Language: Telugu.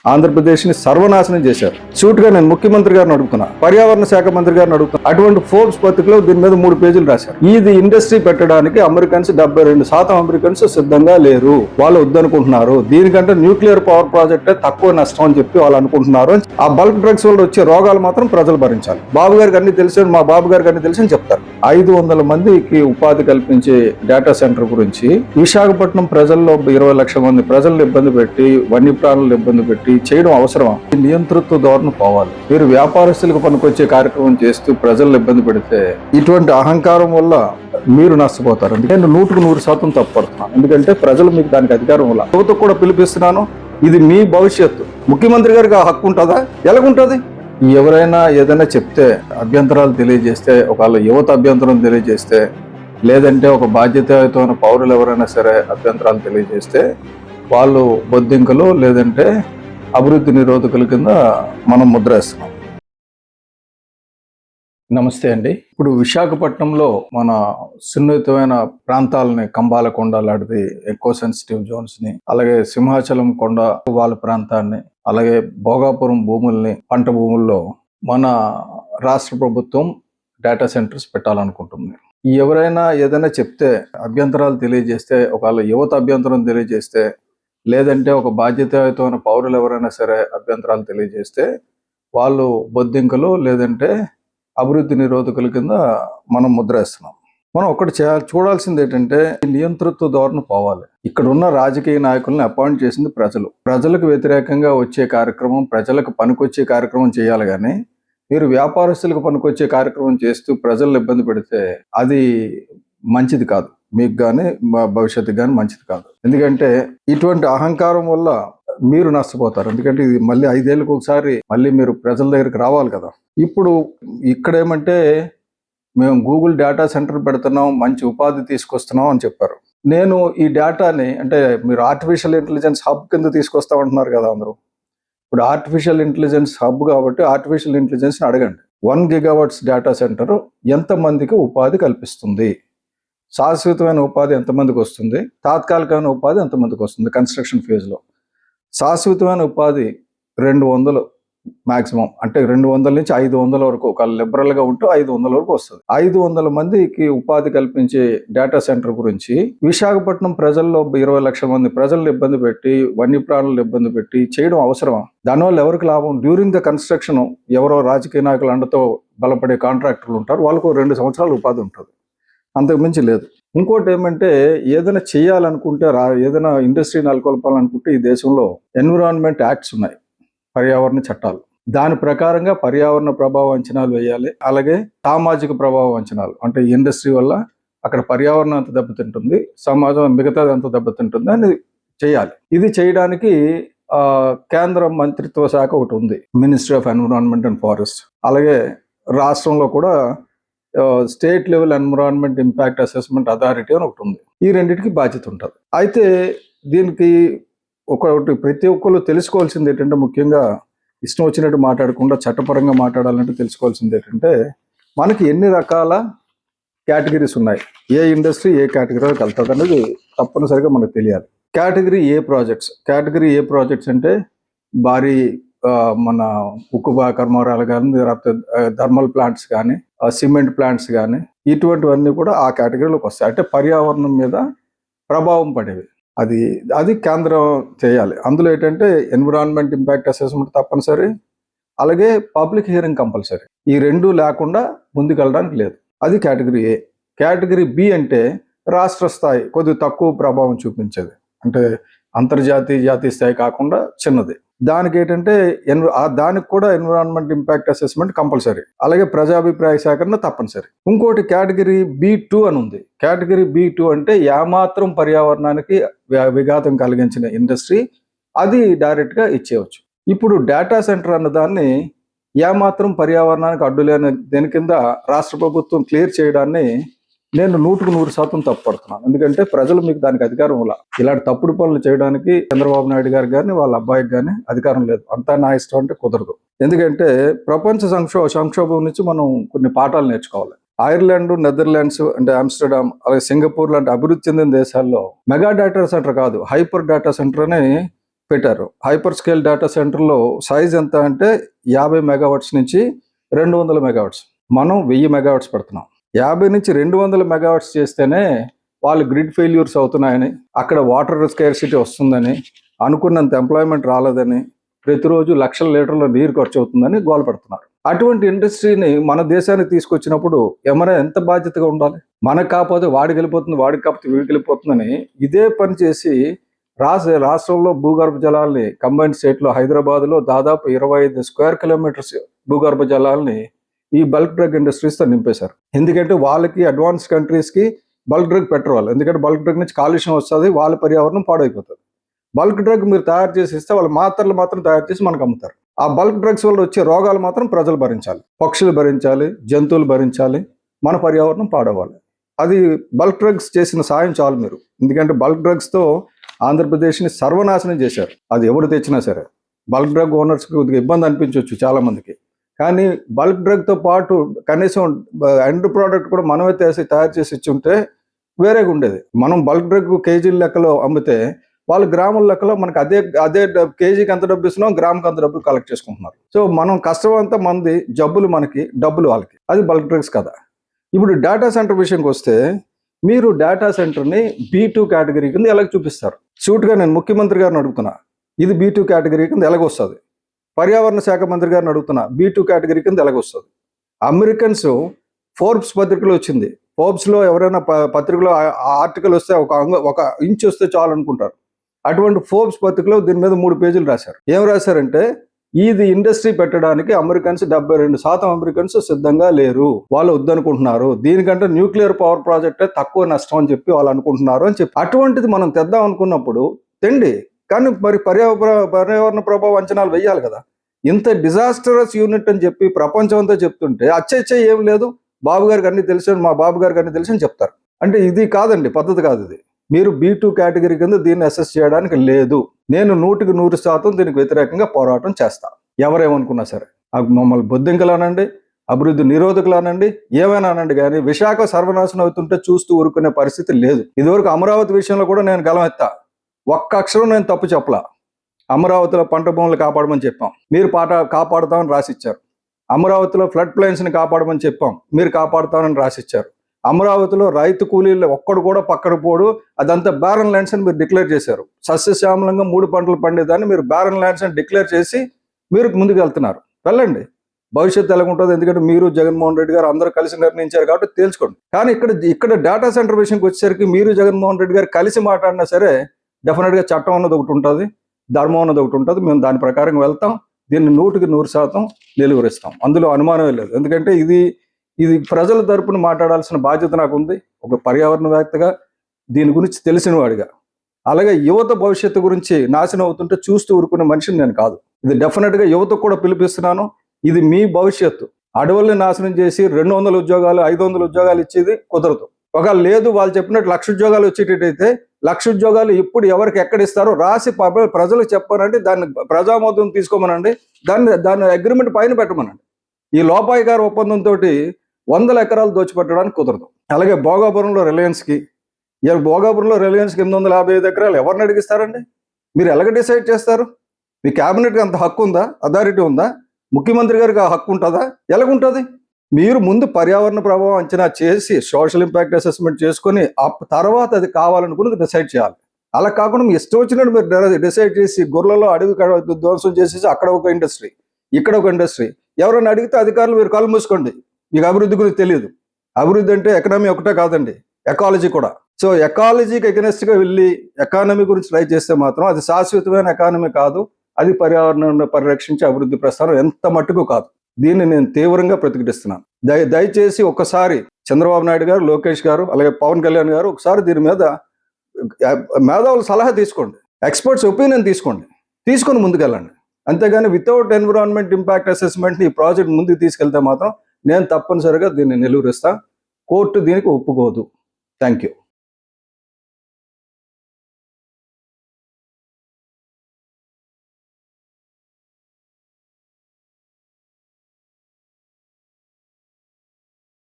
ఆంధ్రప్రదేశ్ని సర్వనాశనం చేశారు. సూటుగా నేను ముఖ్యమంత్రి గారిని అడుగుతున్నా, పర్యావరణ శాఖ మంత్రి గారిని అడుగుతున్నా. అటువంటి ఫోర్బ్స్ పత్రికలో దీని మీద 3 పేజీలు రాశారు. ఇది ఇండస్ట్రీ పెట్టడానికి అమెరికన్స్ 72% అమెరికన్స్ సిద్ధంగా లేరు, వాళ్ళు వద్దనుకుంటున్నారు. దీనికంటే న్యూక్లియర్ పవర్ ప్రాజెక్టే తక్కువ నష్టం అని చెప్పి వాళ్ళు అనుకుంటున్నారు. ఆ బల్క్ డ్రగ్స్ వల్ల వచ్చే రోగాలు మాత్రం ప్రజలు భరించాలి. బాబు గారికి అన్ని తెలుసు, మా బాబు గారికి అన్ని తెలుసు అని చెప్తారు. 500 మందికి ఉపాధి కల్పించే డేటా సెంటర్ గురించి విశాఖపట్నం ప్రజల్లో 20 లక్షల మంది ప్రజలను ఇబ్బంది పెట్టి, వన్యప్రాణులను ఇబ్బంది పెట్టి చేయడం అవసరమా? నియంతృత్వ ధోరణి పోవాలి. మీరు వ్యాపారస్తులకు పనికొచ్చే కార్యక్రమం చేస్తూ ప్రజలను ఇబ్బంది పెడితే ఇటువంటి అహంకారం వల్ల మీరు నష్టపోతారు. నేను 100% తప్పుపడుతున్నాను. ఎందుకంటే ప్రజలు మీకు దానికి అధికారం వల్ల యువతకు కూడా పిలిపిస్తున్నాను. ఇది మీ భవిష్యత్తు. ముఖ్యమంత్రి గారికి ఆ హక్కు ఉంటుందా? ఎలాగుంటుంది? ఎవరైనా ఏదైనా చెప్తే అభ్యంతరాలు తెలియజేస్తే, ఒకవేళ యువత అభ్యంతరం తెలియజేస్తే, లేదంటే ఒక బాధ్యతాయుతమైన పౌరులు ఎవరైనా సరే అభ్యంతరాలు తెలియజేస్తే వాళ్ళు బొద్దింకలు లేదంటే అభివృద్ధి నిరోధకుల కింద మనం ముద్ర వేస్తున్నాం. నమస్తే అండి. ఇప్పుడు విశాఖపట్నంలో మన సున్నితమైన ప్రాంతాలని, కంబాలకొండ లాంటిది ఎక్కువ సెన్సిటివ్ జోన్స్ ని, అలాగే సింహాచలం కొండ వాళ్ళ ప్రాంతాన్ని, అలాగే భోగాపురం భూముల్ని, పంట భూముల్లో మన రాష్ట్ర ప్రభుత్వం డేటా సెంటర్స్ పెట్టాలనుకుంటుంది. ఎవరైనా ఏదైనా చెప్తే అభ్యంతరాలు తెలియజేస్తే, ఒకవేళ యువత అభ్యంతరం తెలియజేస్తే, లేదంటే ఒక బాధ్యతాయుతమైన పౌరులు ఎవరైనా సరే అభ్యంతరాలు తెలియజేస్తే వాళ్ళు బొద్దింకలు లేదంటే అభివృద్ధి నిరోధకుల కింద మనం ముద్ర వేస్తున్నాం. మనం ఒకటి చూడాల్సింది ఏంటంటే నియంతృత్వ ధోరణి పోవాలి. ఇక్కడ ఉన్న రాజకీయ నాయకుల్ని అపాయింట్ చేసింది ప్రజలు. ప్రజలకు వ్యతిరేకంగా వచ్చే కార్యక్రమం, ప్రజలకు పనికొచ్చే కార్యక్రమం చేయాలి. కానీ మీరు వ్యాపారస్తులకు పనికొచ్చే కార్యక్రమం చేస్తూ ప్రజలను ఇబ్బంది పెడితే అది మంచిది కాదు. మీకు కానీ భవిష్యత్తుకు కానీ మంచిది కాదు. ఎందుకంటే ఇటువంటి అహంకారం వల్ల మీరు నష్టపోతారు. ఎందుకంటే ఇది మళ్ళీ 5 ఏళ్ళకు ఒకసారి మళ్ళీ మీరు ప్రజల దగ్గరికి రావాలి కదా. ఇప్పుడు ఇక్కడ ఏమంటే మేము గూగుల్ డేటా సెంటర్ పెడుతున్నాం, మంచి ఉపాధి తీసుకొస్తున్నాం అని చెప్పారు. నేను ఈ డేటాని అంటే మీరు ఆర్టిఫిషియల్ ఇంటెలిజెన్స్ హబ్ కింద తీసుకొస్తామంటున్నారు కదా అందరూ. ఇప్పుడు ఆర్టిఫిషియల్ ఇంటెలిజెన్స్ హబ్ కాబట్టి ఆర్టిఫిషియల్ ఇంటెలిజెన్స్ని అడగండి. 1 గిగావాట్స్ డేటా సెంటర్ ఎంతమందికి ఉపాధి కల్పిస్తుంది? శాశ్వతమైన ఉపాధి ఎంతమందికి వస్తుంది? తాత్కాలికమైన ఉపాధి ఎంతమందికి వస్తుంది? కన్స్ట్రక్షన్ ఫేజ్లో శాశ్వతమైన ఉపాధి 200 మ్యాక్సిమం, అంటే 200 నుంచి 500 వరకు, ఒక లిబరల్గా ఉంటూ 500 వరకు వస్తుంది. 500 మందికి ఉపాధి కల్పించే డేటా సెంటర్ గురించి విశాఖపట్నం ప్రజల్లో 20 లక్షల మంది ప్రజలను ఇబ్బంది పెట్టి, వన్యప్రాణులను ఇబ్బంది పెట్టి చేయడం అవసరమా? దానివల్ల ఎవరికి లాభం? డ్యూరింగ్ ద కన్స్ట్రక్షన్ ఎవరో రాజకీయ నాయకుల అండతో బలపడే కాంట్రాక్టర్లు ఉంటారు, వాళ్ళకు 2 సంవత్సరాలు ఉపాధి ఉంటుంది, అంతకు మించి లేదు. ఇంకోటి ఏమంటే ఏదైనా చేయాలనుకుంటే, ఏదైనా ఇండస్ట్రీ నెలకొల్పాలనుకుంటే ఈ దేశంలో ఎన్విరాన్మెంట్ యాక్ట్స్ ఉన్నాయి, పర్యావరణ చట్టాలు. దాని ప్రకారంగా పర్యావరణ ప్రభావ అంచనాలు వేయాలి. అలాగే సామాజిక ప్రభావ అంచనాలు, అంటే ఇండస్ట్రీ వల్ల అక్కడ పర్యావరణం ఎంత దెబ్బతింటుంది, సమాజం మిగతాది ఎంత దెబ్బతింటుంది అని చేయాలి. ఇది చేయడానికి కేంద్ర మంత్రిత్వ శాఖ ఒకటి ఉంది, ministry of environment and forest. అలాగే రాష్ట్రంలో కూడా state level environment impact assessment authority అని ఒకటి ఉంది. ఈ రెండింటికి బాధ్యత ఉంటుంది. అయితే దీనికి ఒకటి ప్రతి ఒక్కరు తెలుసుకోవాల్సింది ఏంటంటే, ముఖ్యంగా ఇష్టం వచ్చినట్టు మాట్లాడకుండా చట్టపరంగా మాట్లాడాలంటే తెలుసుకోవాల్సింది ఏంటంటే, మనకి ఎన్ని రకాల కేటగిరీస్ ఉన్నాయి, ఏ ఇండస్ట్రీ ఏ కేటగిరీలోకి వెళ్తుంది అనేది తప్పనిసరిగా మనకు తెలియాలి. కేటగిరీ ఏ ప్రాజెక్ట్స్ అంటే భారీ మన ఉక్కు కర్మాగారాలు కానీ, లేకపోతే థర్మల్ ప్లాంట్స్ కానీ, సిమెంట్ ప్లాంట్స్ కానీ, ఇటువంటివన్నీ కూడా ఆ కేటగిరీలోకి వస్తాయి. అంటే పర్యావరణం మీద ప్రభావం పడేవి. అది కేంద్రం చేయాలి. అందులో ఏంటంటే ఎన్విరాన్మెంట్ ఇంపాక్ట్ అసెస్మెంట్ తప్పనిసరి, అలాగే పబ్లిక్ హియరింగ్ కంపల్సరీ. ఈ 2 లేకుండా ముందుకెళ్ళడానికి లేదు. అది కేటగిరీ ఏ. కేటగిరీ బి అంటే రాష్ట్ర స్థాయి, కొద్దిగా తక్కువ ప్రభావం చూపించేది, అంటే అంతర్జాతీయ జాతీయ స్థాయి కాకుండా చిన్నది. దానికి ఏంటంటే దానికి కూడా ఎన్విరాన్మెంట్ ఇంపాక్ట్ అసెస్మెంట్ కంపల్సరీ, అలాగే ప్రజాభిప్రాయ సేకరణ తప్పనిసరి. ఇంకోటి కేటగిరీ B2 అని ఉంది. కేటగిరీ B2 అంటే ఏమాత్రం పర్యావరణానికి విఘాతం కలిగించిన ఇండస్ట్రీ, అది డైరెక్ట్గా ఇచ్చేయవచ్చు. ఇప్పుడు డేటా సెంటర్ అన్న దాన్ని ఏమాత్రం పర్యావరణానికి అడ్డులేని దేని కింద రాష్ట్ర ప్రభుత్వం క్లియర్ చేయడాన్ని నేను 100% తప్పుపడుతున్నాను. ఎందుకంటే ప్రజలు మీకు దానికి అధికారం వల్ల ఇలాంటి తప్పుడు పనులు చేయడానికి చంద్రబాబు నాయుడు గారికి కానీ వాళ్ళ అబ్బాయికి కానీ అధికారం లేదు. అంతా నా ఇష్టం అంటే కుదరదు. ఎందుకంటే ప్రపంచ సంక్షోభం నుంచి మనం కొన్ని పాఠాలు నేర్చుకోవాలి. ఐర్లాండ్, నెదర్లాండ్స్ అంటే ఆమ్స్టర్డామ్, అలాగే సింగపూర్ లాంటి అభివృద్ధి చెందిన దేశాల్లో మెగా డేటా సెంటర్ కాదు, హైపర్ డేటా సెంటర్ అని పెట్టారు. హైపర్ స్కేల్ డేటా సెంటర్లో సైజ్ ఎంత అంటే 50 మెగావాట్స్ నుంచి 200 మెగావాట్స్. మనం 1000 మెగావాట్స్ పెడుతున్నాం. 50 నుంచి 200 మెగావాట్స్ చేస్తేనే వాళ్ళు గ్రిడ్ ఫెయిల్యూర్స్ అవుతున్నాయని, అక్కడ వాటర్ స్కేర్సిటీ వస్తుందని, అనుకున్నంత ఎంప్లాయ్మెంట్ రాలేదని, ప్రతిరోజు లక్షల లీటర్ల నీరు ఖర్చు అవుతుందని గోల పెడుతున్నారు. అటువంటి ఇండస్ట్రీని మన దేశానికి తీసుకొచ్చినప్పుడు ఏమైనా ఎంత బాధ్యతగా ఉండాలి? మనకు కాకపోతే వాడికి వెళ్ళిపోతుంది, వాడికి కాకపోతే వీడికి వెళ్ళిపోతుందని ఇదే పని చేసి రాష్ట్రంలో భూగర్భ జలాల్ని కంబైన్డ్ స్టేట్లో హైదరాబాద్లో దాదాపు 25 స్క్వేర్ కిలోమీటర్స్ భూగర్భ జలాల్ని ఈ బల్క్ డ్రగ్ ఇండస్ట్రీస్తో నింపేశారు. ఎందుకంటే వాళ్ళకి అడ్వాన్స్ కంట్రీస్కి బల్క్ డ్రగ్ పెట్టరు వాళ్ళు. ఎందుకంటే బల్క్ డ్రగ్ నుంచి కాలుష్యం వస్తుంది, వాళ్ళ పర్యావరణం పాడైపోతుంది. బల్క్ డ్రగ్ మీరు తయారు చేసి ఇస్తే వాళ్ళు మాత్రలు మాత్రం తయారు చేసి మనకు అమ్ముతారు. ఆ బల్క్ డ్రగ్స్ వల్ల వచ్చే రోగాలు మాత్రం ప్రజలు భరించాలి, పక్షులు భరించాలి, జంతువులు భరించాలి, మన పర్యావరణం పాడవాలి. అది బల్క్ డ్రగ్స్ చేసిన సాయం చాలు మీరు. ఎందుకంటే బల్క్ డ్రగ్స్తో ఆంధ్రప్రదేశ్ని సర్వనాశనం చేశారు. అది ఎవరు తెచ్చినా సరే బల్క్ డ్రగ్ ఓనర్స్కి కొద్దిగా ఇబ్బంది అనిపించవచ్చు చాలామందికి, కానీ బల్క్ డ్రగ్తో పాటు కనీసం ఎండ్ ప్రోడక్ట్ కూడా మనమే తయారు చేసి ఇచ్చి ఉంటే వేరేగా ఉండేది. మనం బల్క్ డ్రగ్ కేజీల లెక్కలో అమ్మితే వాళ్ళు గ్రాముల లెక్కలో మనకి అదే కేజీకి ఎంత డబ్బు ఇస్తున్నాం, గ్రాముకి అంత డబ్బులు కలెక్ట్ చేసుకుంటున్నారు. సో మనం కష్టం అంతా మంది, జబ్బులు మనకి, డబ్బులు వాళ్ళకి. అది బల్క్ డ్రగ్స్ కదా. ఇప్పుడు డేటా సెంటర్ విషయంకి వస్తే మీరు డేటా సెంటర్ని B2 కేటగిరీ కింద ఎలాగ చూపిస్తారు? సూట్గా నేను ముఖ్యమంత్రి గారిని అడుగుతున్నా, ఇది B2 కేటగిరీ కింద ఎలాగొస్తుంది? పర్యావరణ శాఖ మంత్రి గారిని అడుగుతున్నా, B2 కేటగిరీ కింద ఎలాగొస్తుంది? అమెరికన్స్ ఫోర్బ్స్ పత్రికలో వచ్చింది. ఫోర్బ్స్లో ఎవరైనా పత్రికలో ఆర్టికల్ వస్తే ఒక ఇంచ్ వస్తే చాలు అనుకుంటారు. అటువంటి ఫోర్బ్స్ పత్రికలో దీని మీద 3 పేజీలు రాశారు. ఏం రాశారంటే, ఇది ఇండస్ట్రీ పెట్టడానికి అమెరికన్స్ 72% అమెరికన్స్ సిద్ధంగా లేరు, వాళ్ళు వద్దనుకుంటున్నారు, దీనికంటే న్యూక్లియర్ పవర్ ప్రాజెక్టే తక్కువ నష్టం అని చెప్పి వాళ్ళు అనుకుంటున్నారు అని చెప్పి. అటువంటిది మనం తెద్దాం అనుకున్నప్పుడు తెండి, కానీ మరి పర్యావరణ ప్రభావ అంచనాలు వెయ్యాలి కదా. ఇంత డిజాస్టరస్ యూనిట్ అని చెప్పి ప్రపంచం అంతా చెప్తుంటే అచ్చే ఏం లేదు, బాబు గారికి అన్ని తెలుసు, మా బాబు గారికి అన్ని తెలుసు అని చెప్తారు. అంటే ఇది కాదండి, పద్ధతి కాదు ఇది. మీరు B2 కేటగిరీ కింద దీన్ని అసెస్ చేయడానికి లేదు. నేను 100% దీనికి వ్యతిరేకంగా పోరాటం చేస్తా, ఎవరేమనుకున్నా సరే. మమ్మల్ని బొద్దింకలానండి, అభివృద్ధి నిరోధకులానండి, ఏమైనా అనండి, కానీ విశాఖ సర్వనాశనం అవుతుంటే చూస్తూ ఊరుకునే పరిస్థితి లేదు. ఇదివరకు అమరావతి విషయంలో కూడా నేను గలం ఎత్తా, ఒక్క అక్షరం నేను తప్పు చెప్పలా. అమరావతిలో పంట భూములు కాపాడమని చెప్పాం, మీరు కాపాడుతామని రాసిచ్చారు. అమరావతిలో ఫ్లడ్ ప్లైన్స్ని కాపాడమని చెప్పాం, మీరు కాపాడుతామని రాసిచ్చారు. అమరావతిలో రైతు కూలీలు ఒక్కడు కూడా పక్కన పోడు, అదంతా బ్యారన్ ల్యాండ్స్ అని మీరు డిక్లేర్ చేశారు. సస్యశ్యామలంగా 3 పంటలు పండేదాన్ని మీరు బ్యారన్ ల్యాండ్స్ అని డిక్లేర్ చేసి మీరు ముందుకు వెళ్తున్నారు. వెళ్ళండి, భవిష్యత్తు ఎలాగుంటుంది. ఎందుకంటే మీరు జగన్మోహన్ రెడ్డి గారు అందరూ కలిసి నిర్ణయించారు కాబట్టి తేల్చుకోండి. కానీ ఇక్కడ డేటా సెంటర్ విషయంకి వచ్చేసరికి మీరు జగన్మోహన్ రెడ్డి గారు కలిసి మాట్లాడినా సరే డెఫినెట్గా చట్టం అన్నది ఒకటి ఉంటుంది, ధర్మం అన్నది ఒకటి ఉంటుంది. మేము దాని ప్రకారం వెళ్తాం, దీన్ని 100% నిలువరిస్తాం, అందులో అనుమానమే లేదు. ఎందుకంటే ఇది ప్రజల తరపున మాట్లాడాల్సిన బాధ్యత నాకు ఉంది, ఒక పర్యావరణవేత్తగా, దీని గురించి తెలిసిన వాడిగా. అలాగే యువత భవిష్యత్తు గురించి నాశనం అవుతుంటే చూస్తూ ఊరుకునే మనిషిని నేను కాదు. ఇది డెఫినెట్గా యువతకు కూడా పిలిపిస్తున్నాను. ఇది మీ భవిష్యత్తు. అడవుల్ని నాశనం చేసి 200 ఉద్యోగాలు 500 ఉద్యోగాలు ఇచ్చేది కుదరదు. ఒకవేళ లేదు వాళ్ళు చెప్పినట్టు 1,00,000 ఉద్యోగాలు వచ్చేటట్టయితే 1,00,000 ఉద్యోగాలు ఇప్పుడు ఎవరికి ఎక్కడ ఇస్తారో రాసి ప్రజలకు చెప్పానండి, దాన్ని ప్రజామోదం తీసుకోమనండి, దాన్ని అగ్రిమెంట్ పైన పెట్టమనండి. ఈ లోపాయికార ఒప్పందంతో 100 ఎకరాలు దోచిపెట్టడానికి కుదరదు. అలాగే భోగాపురంలో రిలయన్స్కి 855 ఎకరాలు ఎవరిని అడిగిస్తారండి? మీరు ఎలాగ డిసైడ్ చేస్తారు? మీ క్యాబినెట్కి అంత హక్కు ఉందా, అథారిటీ ఉందా? ముఖ్యమంత్రి గారికి ఆ హక్కు ఉంటుందా? ఎలాగుంటుంది? మీరు ముందు పర్యావరణ ప్రభావం అంచనా చేసి సోషల్ ఇంపాక్ట్ అసెస్మెంట్ చేసుకొని ఆ తర్వాత అది కావాలనుకున్నది డిసైడ్ చేయాలి. అలా కాకుండా మీ ఇష్టం వచ్చినట్టు మీరు డిసైడ్ చేసి గొర్రెలలో అడవి ధ్వంసం చేసేసి అక్కడ ఒక ఇండస్ట్రీ, ఇక్కడ ఒక ఇండస్ట్రీ, ఎవరైనా అడిగితే అధికారులు మీరు కళ్ళు మూసుకోండి, మీకు అభివృద్ధి గురించి తెలియదు. అభివృద్ధి అంటే ఎకనామీ ఒకటే కాదండి, ఎకాలజీ కూడా. సో ఎకాలజీకి ఎగనెస్ట్గా వెళ్ళి ఎకానమీ గురించి ట్రై చేస్తే మాత్రం అది శాశ్వతమైన ఎకానమీ కాదు, అది పర్యావరణాన్ని పరిరక్షించే అభివృద్ధి ప్రస్థానం ఎంత మట్టుకు కాదు. దీన్ని నేను తీవ్రంగా ప్రతిఘటిస్తున్నాను. దయచేసి ఒక్కసారి చంద్రబాబు నాయుడు గారు, లోకేష్ గారు, అలాగే పవన్ కళ్యాణ్ గారు ఒకసారి దీని మీద మేధావుల సలహా తీసుకోండి, ఎక్స్పర్ట్స్ ఒపీనియన్ తీసుకొని ముందుకెళ్ళండి. అంతేగాని వితౌట్ ఎన్విరాన్మెంట్ ఇంపాక్ట్ అసెస్మెంట్ని ఈ ప్రాజెక్ట్ ముందుకు తీసుకెళ్తే మాత్రం నేను తప్పనిసరిగా దీన్ని నిలువరిస్తా. కోర్టు దీనికి ఒప్పుకోదు. Thank you.